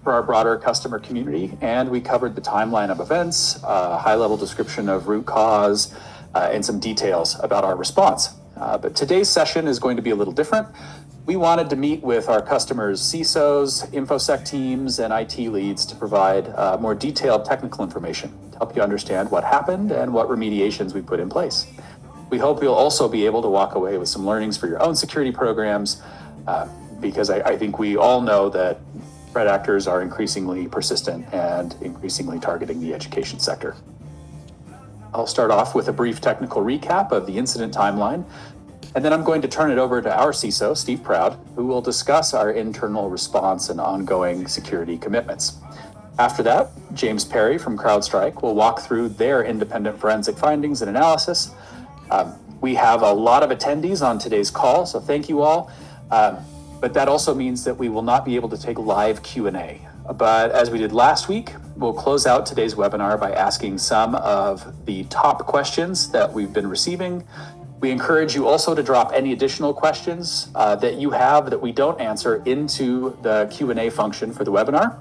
for our broader customer community, and we covered the timeline of events, a high-level description of root cause, and some details about our response. But today's session is going to be a little different. We wanted to meet with our customers' CISOs, InfoSec teams, and IT leads to provide more detailed technical information to help you understand what happened and what remediations we put in place. We hope you'll also be able to walk away with some learnings for your own security programs, because I think we all know that threat actors are increasingly persistent and increasingly targeting the education sector. I'll start off with a brief technical recap of the incident timeline, and then I'm going to turn it over to our CISO, Steve Proud, who will discuss our internal response and ongoing security commitments. After that, James Perry from CrowdStrike will walk through their independent forensic findings and analysis. We have a lot of attendees on today's call, so thank you all. But that also means that we will not be able to take live Q&A. But as we did last week, we'll close out today's webinar by asking some of the top questions that we've been receiving. We encourage you also to drop any additional questions that you have that we don't answer into the Q&A function for the webinar.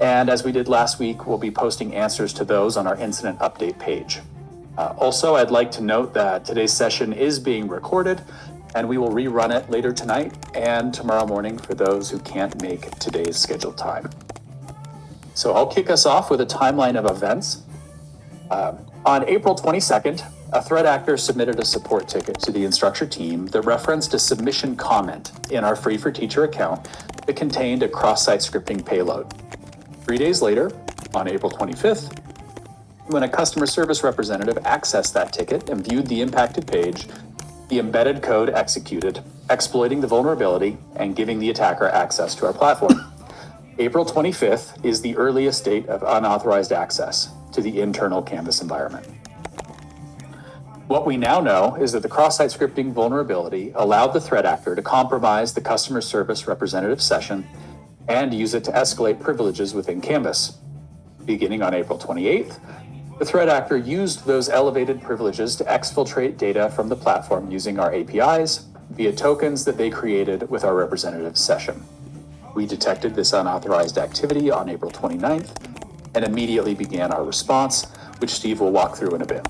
And as we did last week, we'll be posting answers to those on our incident update page. Also, I'd like to note that today's session is being recorded, and we will rerun it later tonight and tomorrow morning for those who can't make today's scheduled time. So I'll kick us off with a timeline of events. On April 22nd, a threat actor submitted a support ticket to the Instructure team that referenced a submission comment in our Free for Teacher account that contained a cross-site scripting payload. 3 days later, on April 25th, when a customer service representative accessed that ticket and viewed the impacted page, the embedded code executed, exploiting the vulnerability and giving the attacker access to our platform. April 25th is the earliest date of unauthorized access to the internal Canvas environment. What we now know is that the cross-site scripting vulnerability allowed the threat actor to compromise the customer service representative session and use it to escalate privileges within Canvas. Beginning on April 28th, the threat actor used those elevated privileges to exfiltrate data from the platform using our APIs via tokens that they created with our representative session. We detected this unauthorized activity on April 29th and immediately began our response, which Steve will walk through in a bit.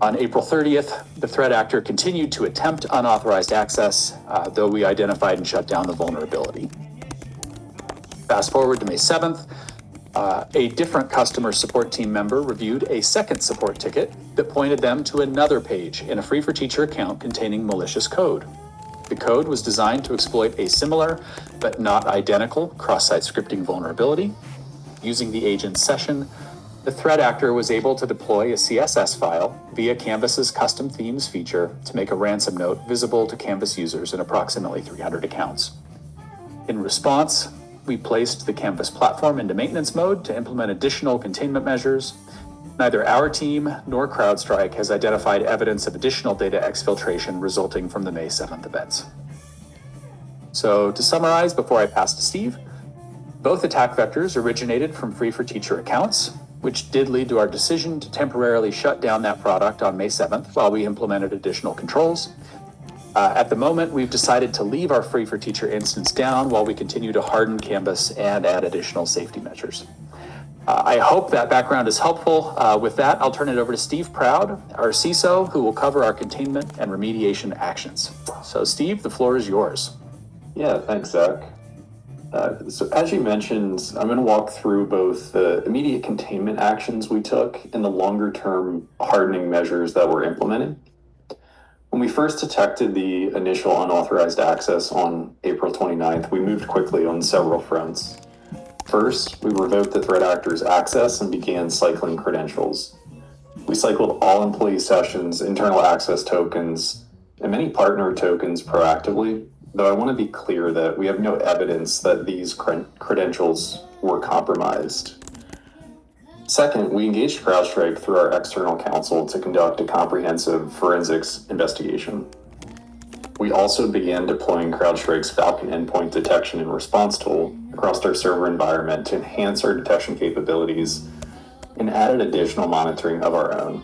On April 30th, the threat actor continued to attempt unauthorized access, though we identified and shut down the vulnerability. Fast forward to May 7th, a different customer support team member reviewed a second support ticket that pointed them to another page in a Free for Teacher account containing malicious code. The code was designed to exploit a similar but not identical cross-site scripting vulnerability. Using the agent session, the threat actor was able to deploy a CSS file via Canvas's custom themes feature to make a ransom note visible to Canvas users in approximately 300 accounts. In response, we placed the Canvas platform into maintenance mode to implement additional containment measures. Neither our team nor CrowdStrike has identified evidence of additional data exfiltration resulting from the May 7th events. So to summarize before I pass to Steve, both attack vectors originated from Free for Teacher accounts, which did lead to our decision to temporarily shut down that product on May 7th while we implemented additional controls. At the moment, we've decided to leave our Free for Teacher instance down while we continue to harden Canvas and add additional safety measures. I hope that background is helpful. With that, I'll turn it over to Steve Proud, our CISO, who will cover our containment and remediation actions. So Steve, the floor is yours. Yeah, thanks, Zach. So as you mentioned, I'm going to walk through both the immediate containment actions we took and the longer-term hardening measures that were implemented. When we first detected the initial unauthorized access on April 29th, we moved quickly on several fronts. First, we revoked the threat actor's access and began cycling credentials. We cycled all employee sessions, internal access tokens, and many partner tokens proactively, though I want to be clear that we have no evidence that these credentials were compromised. Second, we engaged CrowdStrike through our external counsel to conduct a comprehensive forensics investigation. We also began deploying CrowdStrike's Falcon endpoint detection and response tool across our server environment to enhance our detection capabilities and added additional monitoring of our own.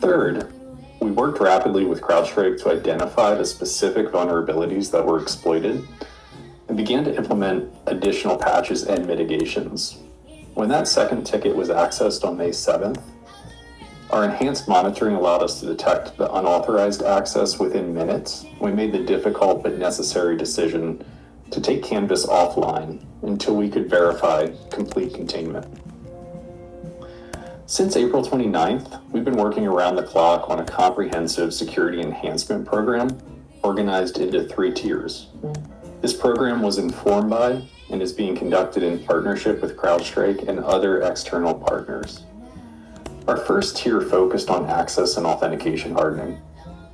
Third, we worked rapidly with CrowdStrike to identify the specific vulnerabilities that were exploited and began to implement additional patches and mitigations. When that second ticket was accessed on May 7th, our enhanced monitoring allowed us to detect the unauthorized access within minutes. We made the difficult but necessary decision to take Canvas offline until we could verify complete containment. Since April 29th, we've been working around the clock on a comprehensive security enhancement program organized into 3 tiers. This program was informed by and is being conducted in partnership with CrowdStrike and other external partners. Our first tier focused on access and authentication hardening.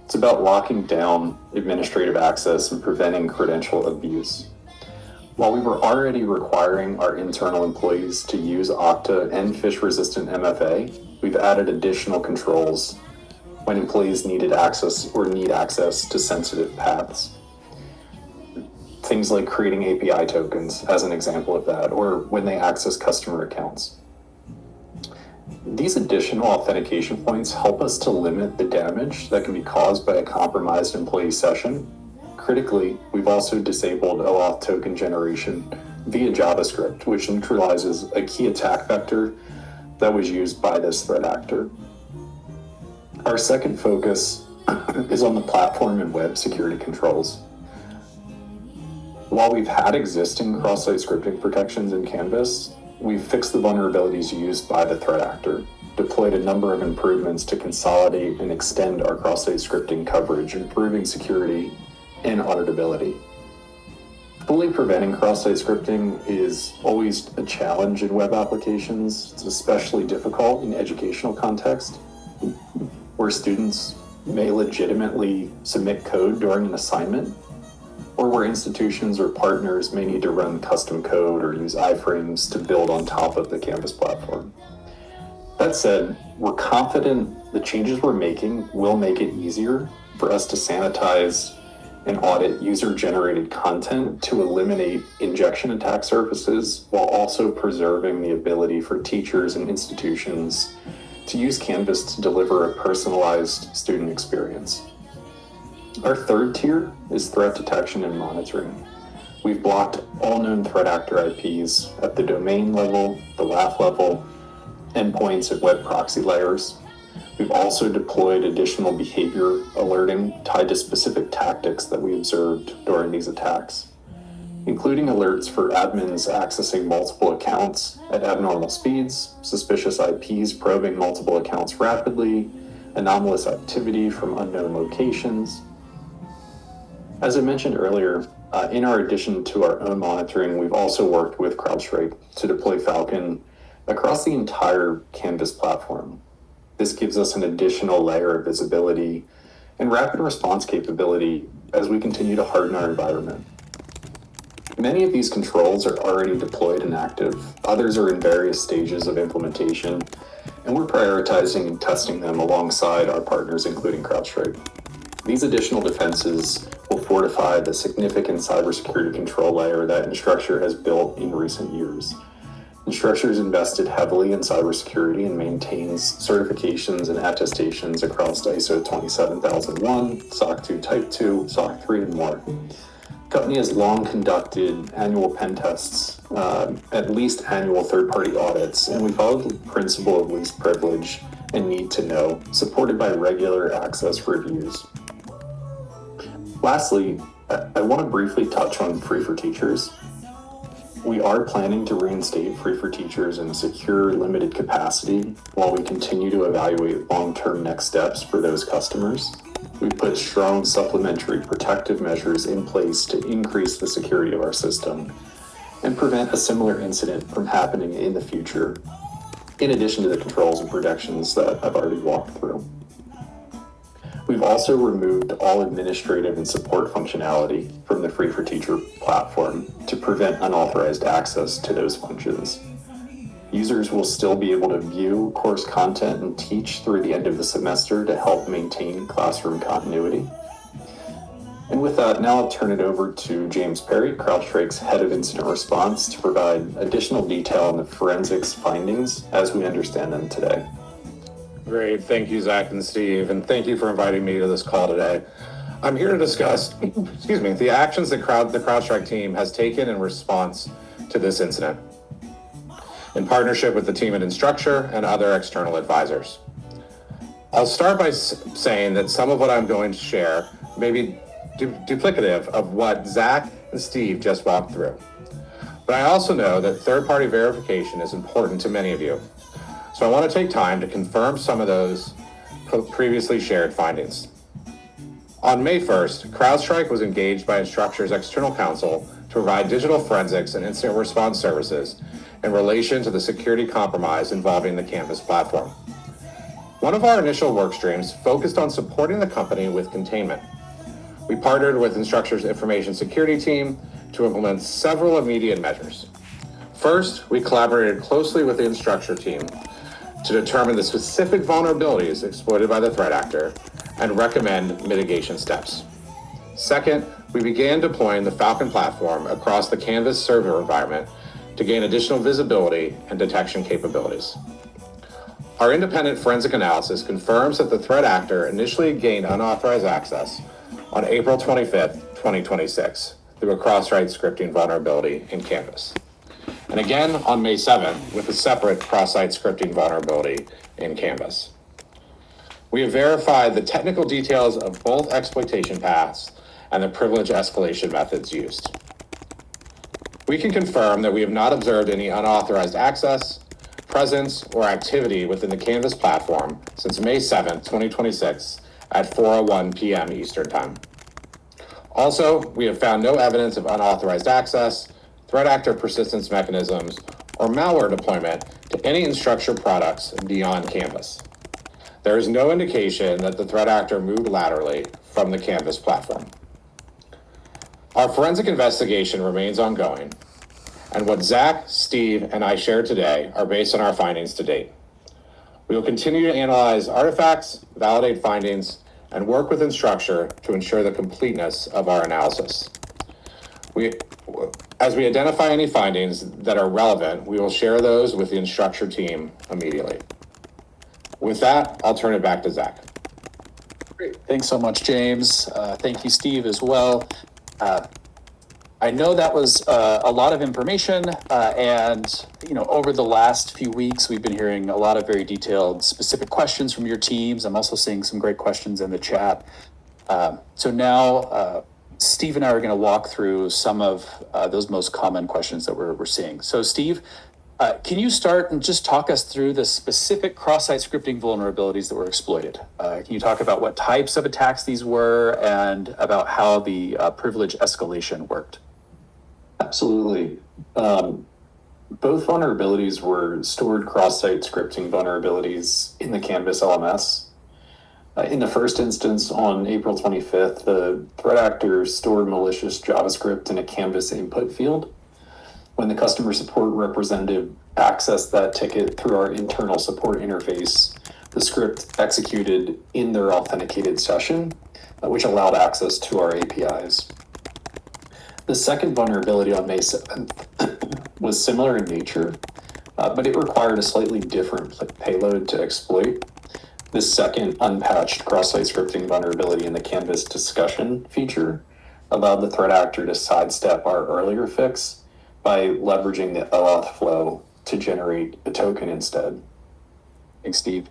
It's about locking down administrative access and preventing credential abuse. While we were already requiring our internal employees to use Okta and phish-resistant MFA, we've added additional controls when employees needed access or need access to sensitive paths. Things like creating API tokens as an example of that, or when they access customer accounts. These additional authentication points help us to limit the damage that can be caused by a compromised employee session. Critically, we've also disabled OAuth token generation via JavaScript, which neutralizes a key attack vector that was used by this threat actor. Our second focus is on the platform and web security controls. While we've had existing cross-site scripting protections in Canvas, we've fixed the vulnerabilities used by the threat actor, deployed a number of improvements to consolidate and extend our cross-site scripting coverage, improving security and auditability. Fully preventing cross-site scripting is always a challenge in web applications. It's especially difficult in educational context, where students may legitimately submit code during an assignment, or where institutions or partners may need to run custom code or use iframes to build on top of the Canvas platform. That said, we're confident the changes we're making will make it easier for us to sanitize and audit user-generated content to eliminate injection attack surfaces while also preserving the ability for teachers and institutions to use Canvas to deliver a personalized student experience. Our third tier is threat detection and monitoring. We've blocked all known threat actor IPs at the domain level, the WAF level, endpoints, and web proxy layers. We've also deployed additional behavior alerting tied to specific tactics that we observed during these attacks, including alerts for admins accessing multiple accounts at abnormal speeds, suspicious IPs probing multiple accounts rapidly, anomalous activity from unknown locations. As I mentioned earlier, in our addition to our own monitoring, we've also worked with CrowdStrike to deploy Falcon across the entire Canvas platform. This gives us an additional layer of visibility and rapid response capability as we continue to harden our environment. Many of these controls are already deployed and active. Others are in various stages of implementation, and we're prioritizing and testing them alongside our partners, including CrowdStrike. These additional defenses will fortify the significant cybersecurity control layer that Instructure has built in recent years. Instructure has invested heavily in cybersecurity and maintains certifications and attestations across ISO 27001, SOC 2 Type 2, SOC 3, and more. The company has long conducted annual pen tests, at least annual third-party audits, and we follow the principle of least privilege and need to know, supported by regular access reviews. Lastly, I want to briefly touch on Free for Teachers. We are planning to reinstate Free for Teachers in a secure, limited capacity while we continue to evaluate long-term next steps for those customers. We put strong supplementary protective measures in place to increase the security of our system and prevent a similar incident from happening in the future, in addition to the controls and protections that I've already walked through. We've also removed all administrative and support functionality from the Free for Teacher platform to prevent unauthorized access to those functions. Users will still be able to view course content and teach through the end of the semester to help maintain classroom continuity. And with that, now I'll turn it over to James Perry, CrowdStrike's Head of Incident Response, to provide additional detail on the forensics findings as we understand them today. Great. Thank you, Zach and Steve, and thank you for inviting me to this call today. I'm here to discuss, excuse me, the actions the CrowdStrike team has taken in response to this incident, in partnership with the team at Instructure and other external advisors. I'll start by saying that some of what I'm going to share may be duplicative of what Zach and Steve just walked through. But I also know that third-party verification is important to many of you. So I want to take time to confirm some of those previously shared findings. On May 1st, CrowdStrike was engaged by Instructure's external counsel to provide digital forensics and incident response services in relation to the security compromise involving the Canvas platform. One of our initial work streams focused on supporting the company with containment. We partnered with Instructure's information security team to implement several immediate measures. First, we collaborated closely with the Instructure team to determine the specific vulnerabilities exploited by the threat actor and recommend mitigation steps. Second, we began deploying the Falcon platform across the Canvas server environment to gain additional visibility and detection capabilities. Our independent forensic analysis confirms that the threat actor initially gained unauthorized access on April 25th, 2026, through a cross-site scripting vulnerability in Canvas. And again on May 7th with a separate cross-site scripting vulnerability in Canvas. We have verified the technical details of both exploitation paths and the privilege escalation methods used. We can confirm that we have not observed any unauthorized access, presence, or activity within the Canvas platform since May 7th, 2026 at 4:01 p.m. Eastern Time. Also, we have found no evidence of unauthorized access, threat actor persistence mechanisms, or malware deployment to any Instructure products beyond Canvas. There is no indication that the threat actor moved laterally from the Canvas platform. Our forensic investigation remains ongoing, and what Zach, Steve, and I shared today are based on our findings to date. We will continue to analyze artifacts, validate findings, and work with Instructure to ensure the completeness of our analysis. As we identify any findings that are relevant, we will share those with the Instructure team immediately. With that, I'll turn it back to Zach. Great. Thanks so much, James. Thank you, Steve, as well. I know that was a lot of information, and over the last few weeks, we've been hearing a lot of very detailed, specific questions from your teams. I'm also seeing some great questions in the chat. So now, Steve and I are going to walk through some of those most common questions that we're seeing. So, Steve, can you start and just talk us through the specific cross-site scripting vulnerabilities that were exploited? Can you talk about what types of attacks these were and about how the privilege escalation worked? Absolutely. Both vulnerabilities were stored cross-site scripting vulnerabilities in the Canvas LMS. In the first instance, on April 25th, the threat actor stored malicious JavaScript in a Canvas input field. When the customer support representative accessed that ticket through our internal support interface, the script executed in their authenticated session, which allowed access to our APIs. The second vulnerability on May 7th was similar in nature, but it required a slightly different payload to exploit. This second unpatched cross-site scripting vulnerability in the Canvas discussion feature allowed the threat actor to sidestep our earlier fix by leveraging the OAuth flow to generate a token instead. Thanks, Steve.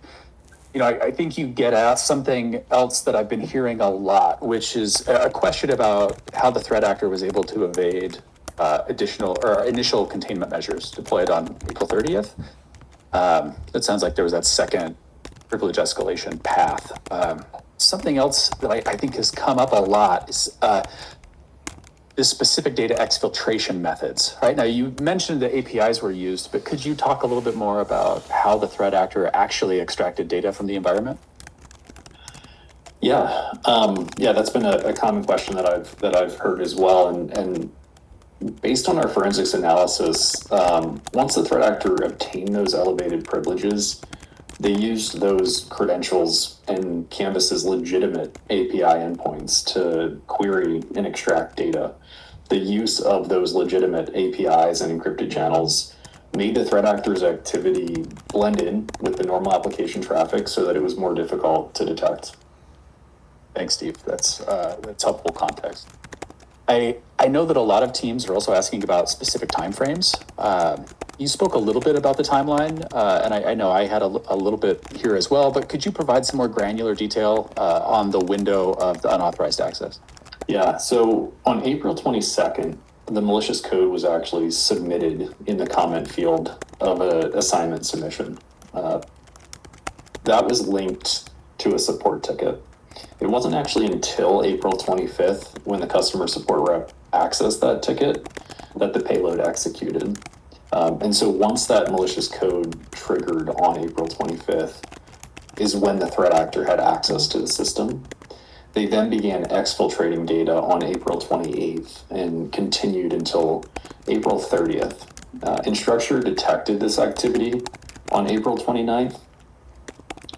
I think you get at something else that I've been hearing a lot, which is a question about how the threat actor was able to evade initial containment measures deployed on April 30th. It sounds like there was that second privilege escalation path. Something else that I think has come up a lot is this specific data exfiltration methods. Right now, you mentioned the APIs were used, but could you talk a little bit more about how the threat actor actually extracted data from the environment? Yeah, that's been a common question that I've heard as well, and based on our forensics analysis, once the threat actor obtained those elevated privileges, they used those credentials and Canvas's legitimate API endpoints to query and extract data. The use of those legitimate APIs and encrypted channels made the threat actor's activity blend in with the normal application traffic so that it was more difficult to detect. Thanks, Steve. That's helpful context. I know that a lot of teams are also asking about specific timeframes. You spoke a little bit about the timeline, and I know I had a little bit here as well, but could you provide some more granular detail on the window of the unauthorized access? Yeah, so on April 22nd, the malicious code was actually submitted in the comment field of an assignment submission. That was linked to a support ticket. It wasn't actually until April 25th, when the customer support rep accessed that ticket, that the payload executed. And so once that malicious code triggered on April 25th is when the threat actor had access to the system. They then began exfiltrating data on April 28th and continued until April 30th. Instructure detected this activity on April 29th,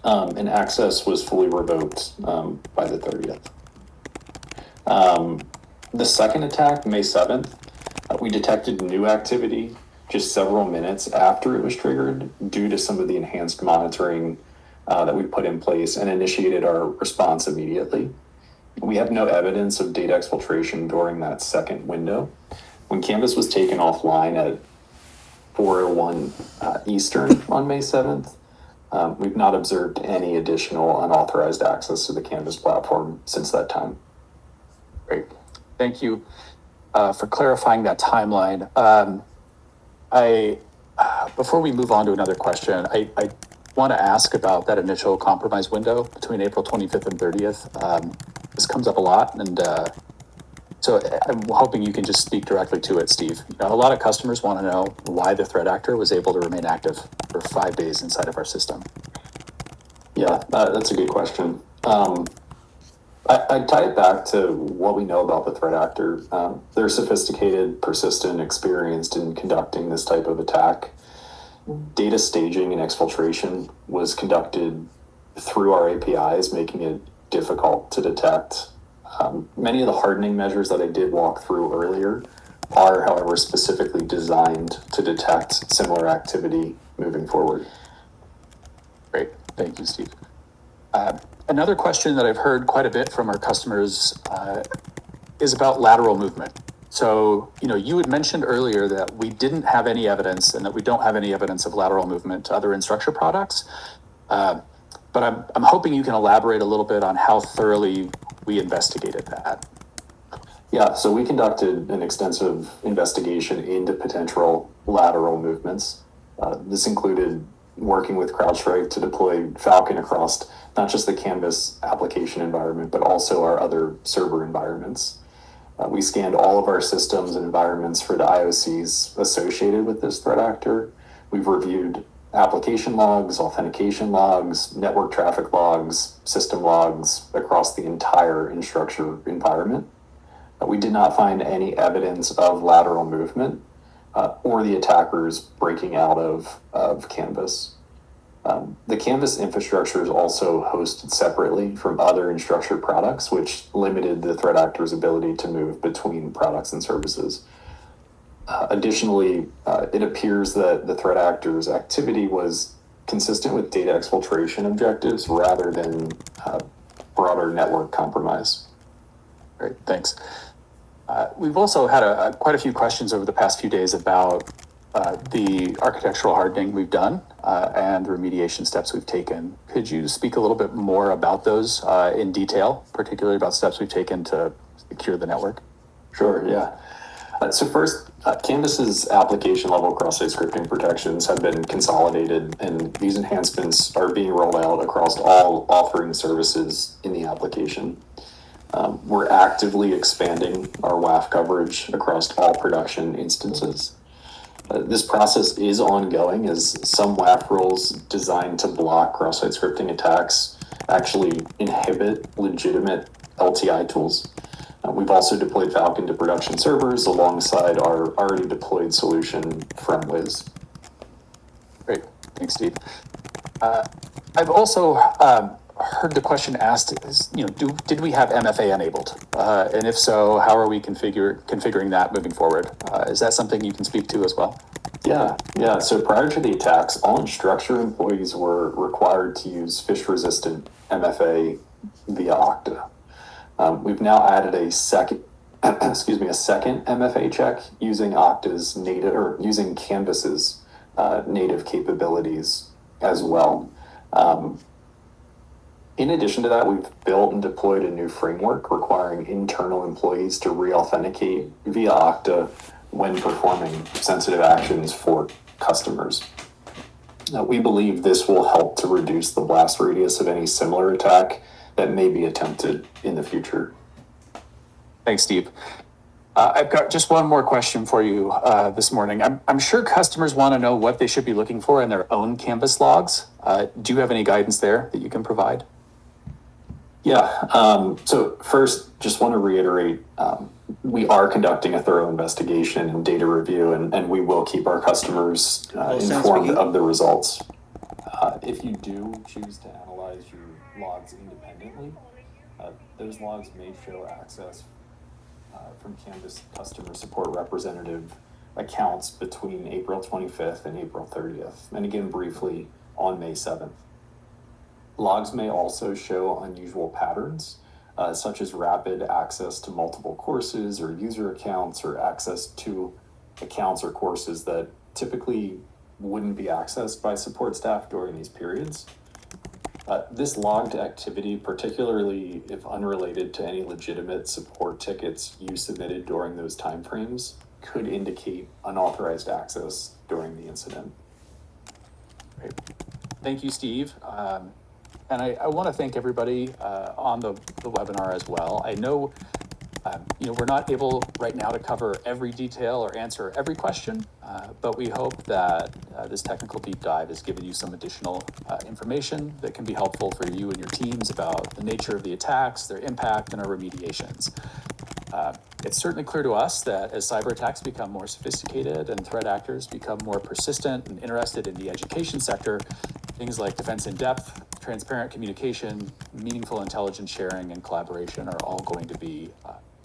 and access was fully revoked by the 30th. The second attack, May 7th, we detected new activity just several minutes after it was triggered due to some of the enhanced monitoring that we put in place and initiated our response immediately. We have no evidence of data exfiltration during that second window. When Canvas was taken offline at 4:01 Eastern on May 7th, we've not observed any additional unauthorized access to the Canvas platform since that time. Great. Thank you for clarifying that timeline. Before we move on to another question, I want to ask about that initial compromise window between April 25th and 30th. This comes up a lot, and so I'm hoping you can just speak directly to it, Steve. A lot of customers want to know why the threat actor was able to remain active for 5 days inside of our system. Yeah, that's a good question. I tie it back to what we know about the threat actor. They're sophisticated, persistent, experienced in conducting this type of attack. Data staging and exfiltration was conducted through our APIs, making it difficult to detect. Many of the hardening measures that I did walk through earlier are, however, specifically designed to detect similar activity moving forward. Great. Thank you, Steve. Another question that I've heard quite a bit from our customers is about lateral movement. So, you had mentioned earlier that we didn't have any evidence and that we don't have any evidence of lateral movement to other Instructure products. But I'm hoping you can elaborate a little bit on how thoroughly we investigated that. Yeah, so we conducted an extensive investigation into potential lateral movements. This included working with CrowdStrike to deploy Falcon across not just the Canvas application environment, but also our other server environments. We scanned all of our systems and environments for the IOCs associated with this threat actor. We've reviewed application logs, authentication logs, network traffic logs, system logs across the entire Instructure environment. We did not find any evidence of lateral movement or the attackers breaking out of Canvas. The Canvas infrastructure is also hosted separately from other Instructure products, which limited the threat actor's ability to move between products and services. Additionally, it appears that the threat actor's activity was consistent with data exfiltration objectives rather than broader network compromise. Great, thanks. We've also had quite a few questions over the past few days about the architectural hardening we've done and the remediation steps we've taken. Could you speak a little bit more about those in detail, particularly about steps we've taken to secure the network? Sure, yeah. So first, Canvas's application level cross-site scripting protections have been consolidated, and these enhancements are being rolled out across all offering services in the application. We're actively expanding our WAF coverage across all production instances. This process is ongoing as some WAF rules designed to block cross-site scripting attacks actually inhibit legitimate LTI tools. We've also deployed Falcon to production servers alongside our already deployed solution, FromWiz. Great, thanks, Steve. I've also heard the question asked is, did we have MFA enabled? And if so, how are we configuring that moving forward? Is that something you can speak to as well? Yeah. So prior to the attacks, all Instructure employees were required to use phish-resistant MFA via Okta. We've now added a second, a second MFA check using Okta's native, or using Canvas's native capabilities as well. In addition to that, we've built and deployed a new framework requiring internal employees to re-authenticate via Okta when performing sensitive actions for customers. Now, we believe this will help to reduce the blast radius of any similar attack that may be attempted in the future. Thanks, Steve. I've got just one more question for you this morning. I'm sure customers want to know what they should be looking for in their own Canvas logs. Do you have any guidance there that you can provide? Yeah. So first, just want to reiterate, we are conducting a thorough investigation and data review, and we will keep our customers informed of the results. If you do choose to analyze your logs independently, those logs may show access from Canvas customer support representative accounts between April 25th and April 30th, and again briefly on May 7th. Logs may also show unusual patterns, such as rapid access to multiple courses or user accounts, or access to accounts or courses that typically wouldn't be accessed by support staff during these periods. This logged activity, particularly if unrelated to any legitimate support tickets you submitted during those timeframes, could indicate unauthorized access during the incident. Great. Thank you, Steve. And I want to thank everybody on the webinar as well. I know, we're not able right now to cover every detail or answer every question, but we hope that this technical deep dive has given you some additional information that can be helpful for you and your teams about the nature of the attacks, their impact, and our remediations. It's certainly clear to us that as cyber attacks become more sophisticated and threat actors become more persistent and interested in the education sector, things like defense in depth, transparent communication, meaningful intelligence sharing, and collaboration are all going to be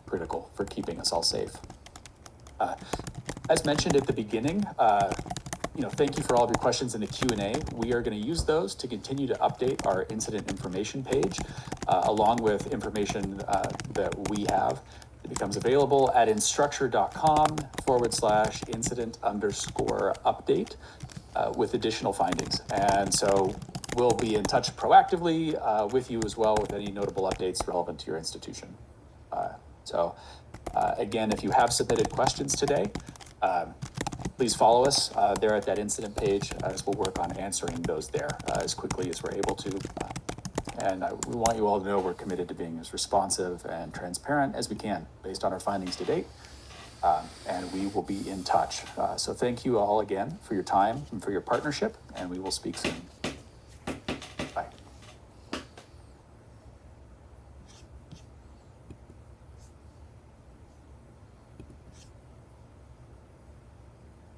critical for keeping us all safe. As mentioned at the beginning, thank you for all of your questions in the Q&A. We are going to use those to continue to update our incident information page, along with information that we have. It becomes available at instructure.com/incident_update with additional findings. And so we'll be in touch proactively with you as well with any notable updates relevant to your institution. Again, if you have submitted questions today, please follow us there at that incident page as we'll work on answering those there as quickly as we're able to. And we want you all to know we're committed to being as responsive and transparent as we can based on our findings to date. And we will be in touch. So thank you all again for your time and for your partnership, and we will speak soon.